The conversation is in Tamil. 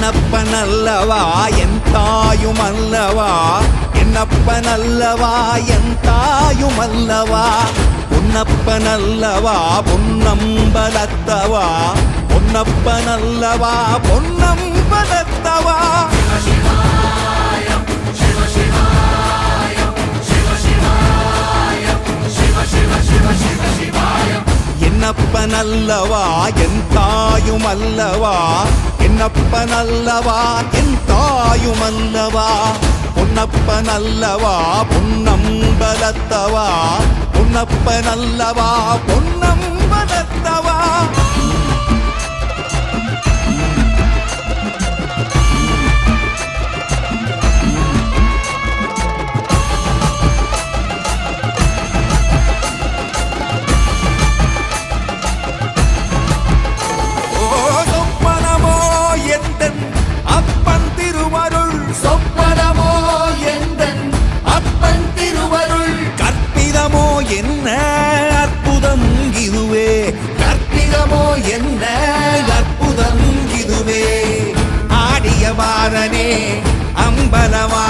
என்னப்பனல்லவா என் தாயுமல்லவா, என்னப்பனல்லவா என் தாயுமல்லவா, பொன்னப்பனல்லவா பொன்னம்பலத்தவா, பொன்னப்பனல்லவா பொன்னம்பலத்தவா. என்னப்பனல்லவா என் தாயுமல்லவா, என்னப்பனல்லவா என் தாயுமல்லவா, பொன்னப்பனல்லவா பொன்னம்பலத்தவா, பொன்னப்பனல்லவா பொன்னம்பலத்தவா. என்ன அற்புதம் இதுவே, கற்பிதமோ என்ன அற்புதம் இதுவே. ஆடிய பாரனே அம்பலவா